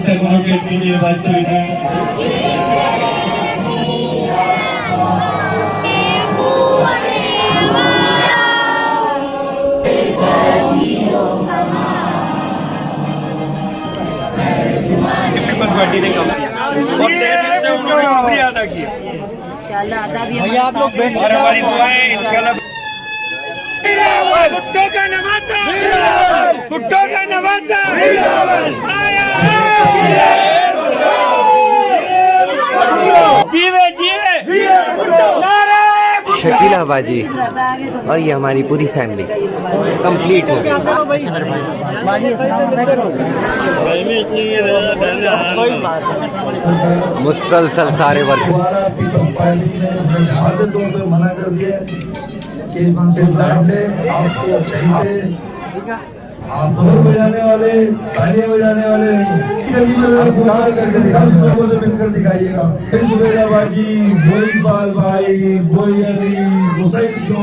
पुस्तक के लिए वास्तविक शुक्रिया अदा किया। भैया आप लोग और हमारी दुआएं इंशाल्लाह। भुट्टो का नवासा, भुट्टो का नवासा जीवे जीवे शकीला बाजी और ये हमारी पूरी फैमिली कंप्लीट हो गई। मुसलसल सारे वर्ग मना कर दिया कि आपको चाहिए आप ढोल बजाने वाले तालियां बजाने वाले नहीं मिलकर दिखाइएगा। फिर सुबेदा बाजी गोईपाल भाई गोई अली हुसैन को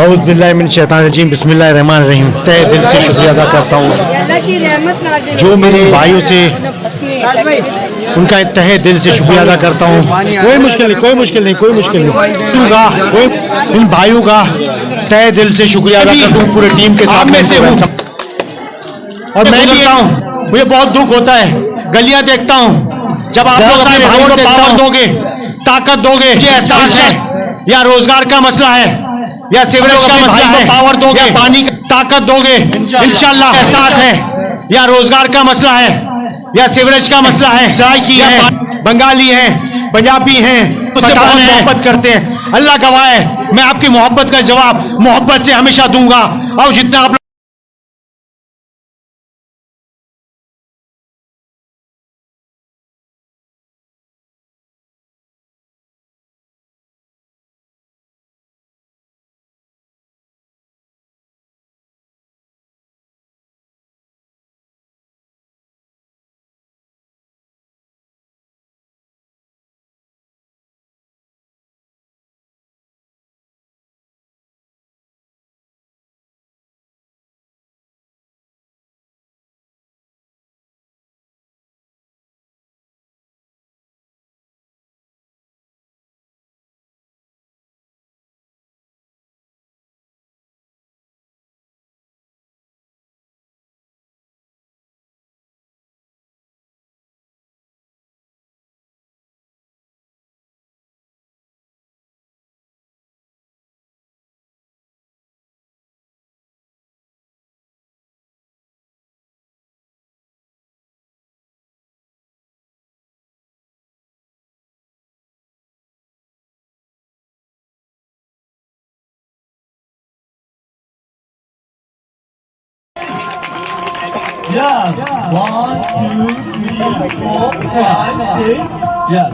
औज़ुबिल्लाहिमिनश्शैतानिर्रजीम बिस्मिल्लाहिर्रहमानिर्रहीम। तहे दिल से शुक्रिया अदा करता हूँ जो मेरे भाइयों से उनका तहे दिल से शुक्रिया अदा करता हूँ। कोई मुश्किल नहीं, कोई मुश्किल नहीं, कोई मुश्किल नहीं। इन भाइयों का तहे दिल से शुक्रिया अदा करता हूँ पूरे टीम के साथ में से हूँ। और मैं देखता हूँ मुझे बहुत दुख होता है, गलियां देखता हूँ जब आप लोग अपने भाइयों को पावर दोगे, ताकत दोगे, मुझे एहसास है या रोजगार का मसला है या सीवरेज का मसला है, पावर दोगे, पानी का ताकत दोगे, इंशाल्लाह एहसास है या रोजगार का मसला है या सीवरेज का मसला है, सराइकी है, बंगाली हैं, पंजाबी हैं, मुझसे बहुत मोहब्बत करते हैं। अल्लाह गवाह है मैं आपकी मोहब्बत का जवाब मोहब्बत से हमेशा दूंगा। और जितना आप Yeah, 1, 2, 3, 4, 5, 6. Yeah.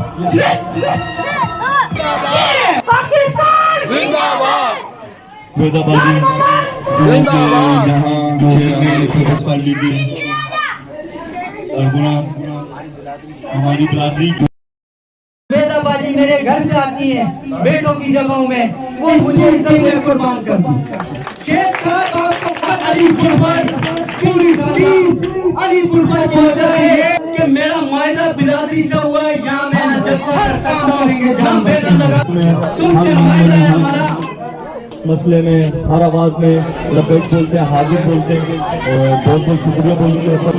पाकिस्तान जिंदाबाद। बेदाबादी जिंदाबाद। यहाँ चेयरमैन पीपल्स पार्टी की अरगुना हमारी बिरादरी बेदाबाजी मेरे घर पे आती है बेटों की जगहों में, वो मुझे इज्जत कुर्बान कर दी। शेख साहब आपको अलीपुर पर पूरी टीम अलीपुर पर पहुंचा है कि मेरा मायदा बिरादरी से हुआ है, यहाँ मैं जलसा करता हूँ, जहाँ बैनर लगा तुमसे मायदा है हमारा। मसले में हर आवाज में लबैक बोलते हैं, हाजिर बोलते हैं, बहुत बहुत शुक्रिया बोलते हैं सब।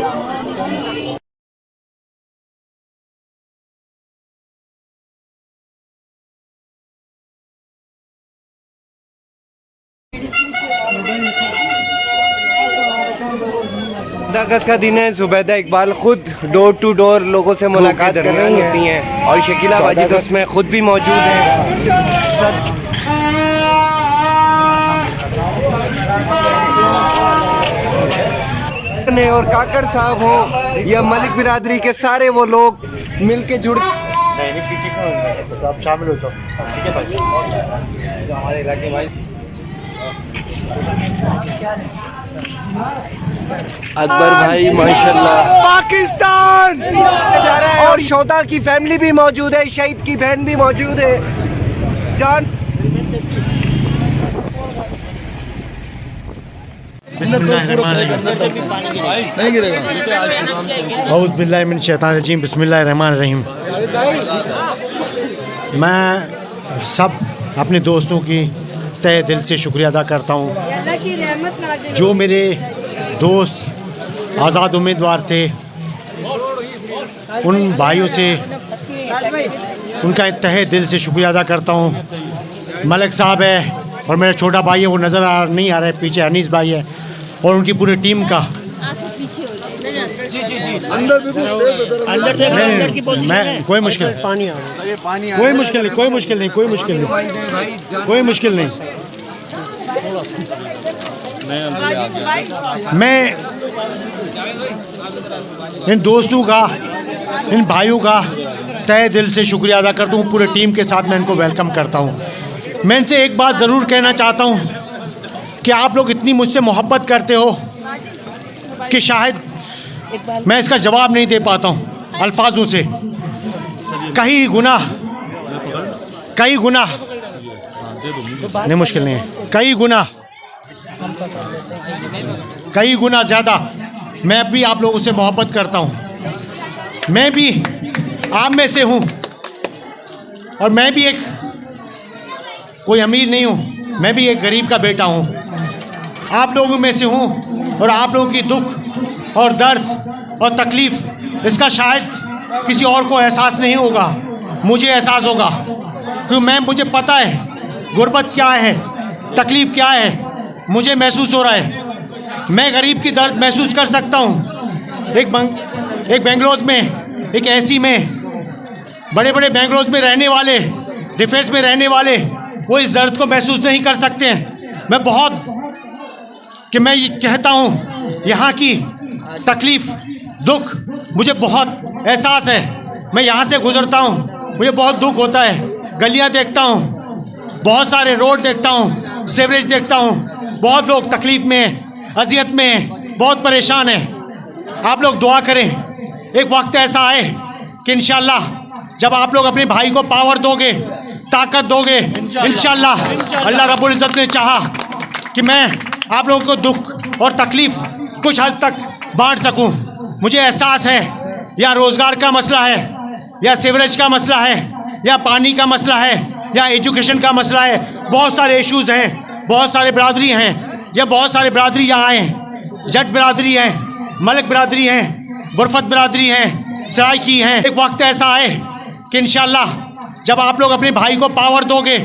14 अगस्त का दिन है। जुबैदा इकबाल खुद डोर टू डोर लोगों से मुलाकात कर रही होती हैं और शकीला बाजी तो उसमें खुद भी मौजूद है। और काकड़ साहब हो या मलिक बिरादरी के सारे वो लोग मिलके जुड़ सब शामिल हो तो ठीक है भाई। हमारे इलाके भाई अकबर भाई माशाल्लाह पाकिस्तान जा रहा है और शोधा की फैमिली भी मौजूद है, शहीद की बहन भी मौजूद है। जान औज़ बिल्लाहि मिन शैतानिर रजीम, बिस्मिल्लाहिर रहमानिर रहीम। मैं सब अपने दोस्तों की तहे दिल से शुक्रिया अदा करता हूँ जो मेरे दोस्त आज़ाद उम्मीदवार थे। उन भाइयों से उनका तहे दिल से शुक्रिया अदा करता हूँ। मलिक साहब है और मेरा छोटा भाई है, वो नज़र नहीं आ रहा है, पीछे अनीस भाई है और उनकी पूरी टीम का। मैं कोई मुश्किल कोई मुश्किल नहीं, कोई मुश्किल नहीं, कोई मुश्किल नहीं, कोई मुश्किल नहीं। मैं इन दोस्तों का, इन भाइयों का तहे दिल से शुक्रिया अदा करता हूँ। पूरे टीम के साथ मैं इनको वेलकम करता हूँ। मैं इनसे एक बात ज़रूर कहना चाहता हूँ कि आप लोग इतनी मुझसे मोहब्बत करते हो कि शायद मैं इसका जवाब नहीं दे पाता हूँ अल्फाजों से। कई गुना नहीं, मुश्किल नहीं है, कई गुना ज़्यादा मैं भी आप लोगों से मोहब्बत करता हूँ। मैं भी आप में से हूँ और मैं भी एक कोई अमीर नहीं हूँ, मैं भी एक गरीब का बेटा हूँ। आप लोगों में से हूँ और आप लोगों की दुख और दर्द और तकलीफ़ इसका शायद किसी और को एहसास नहीं होगा, मुझे एहसास होगा। क्योंकि मुझे पता है गुर्बत क्या है, तकलीफ़ क्या है, मुझे महसूस हो रहा है। मैं गरीब की दर्द महसूस कर सकता हूँ। एक बेंगलोर में, एक ऐसी में, बड़े बड़े बेंगलोर में रहने वाले, डिफेंस में रहने वाले, वो इस दर्द को महसूस नहीं कर सकते हैं। मैं ये कहता हूँ यहाँ की तकलीफ़, दुख मुझे बहुत एहसास है। मैं यहाँ से गुज़रता हूँ, मुझे बहुत दुख होता है। गलियाँ देखता हूँ, बहुत सारे रोड देखता हूँ, सीवरेज देखता हूँ, बहुत लोग तकलीफ़ में हैं, अजियत में हैं, बहुत परेशान हैं। आप लोग दुआ करें, एक वक्त ऐसा आए कि इंशाअल्लाह जब आप लोग अपने भाई को पावर दोगे, ताकत दोगे, इंशाअल्लाह अल्लाह रब्बुल इज़्ज़त ने चाहा कि मैं आप लोगों को दुख और तकलीफ़ कुछ हद तक बांट सकूं। मुझे एहसास है, या रोज़गार का मसला है, या सीवरेज का मसला है, या पानी का मसला है, या एजुकेशन का मसला है, बहुत सारे इश्यूज़ हैं, बहुत सारे बिरादरी हैं, या बहुत सारे बिरादरी यहाँ हैं। जट बिरादरी है, मलिक बिरादरी हैं, बुरफत बिरादरी हैं, सराइकी हैं। एक वक्त ऐसा आए कि इंशाअल्लाह जब आप लोग अपने भाई को पावर दोगे,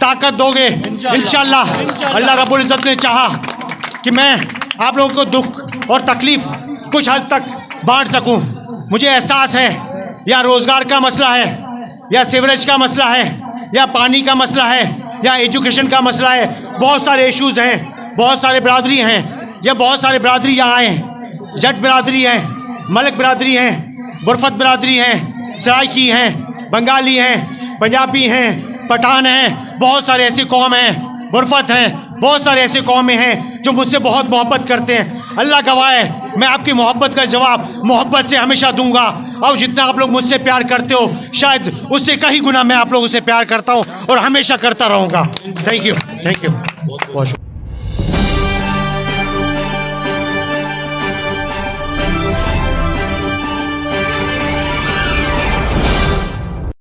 ताकत दोगे, इंशाअल्लाह अल्लाह रब्बुल इज़्ज़त ने चाहा कि मैं आप लोगों को दुख और तकलीफ़ कुछ हद तक बांट सकूं। मुझे एहसास है, या रोज़गार का मसला है, या सीवरेज का मसला है, या पानी का मसला है, या एजुकेशन का मसला है, बहुत सारे इश्यूज़ हैं, बहुत सारे बिरादरी हैं, या बहुत सारे बिरादरी यहाँ हैं। जट बिरादरी है, मलिक बिरादरी हैं, बुरफत बिरादरी हैं, सराइकी हैं, बंगाली हैं, पंजाबी हैं, पठान हैं, बहुत सारे ऐसी कौम हैं, बुरफत हैं, बहुत सारे ऐसे कौमें हैं जो मुझसे बहुत मोहब्बत करते हैं। अल्लाह गवाह है, मैं आपकी मोहब्बत का जवाब मोहब्बत से हमेशा दूंगा। और जितना आप लोग मुझसे प्यार करते हो, शायद उससे कहीं गुना मैं आप लोगों से प्यार करता हूँ और हमेशा करता रहूँगा। Thank you, thank you.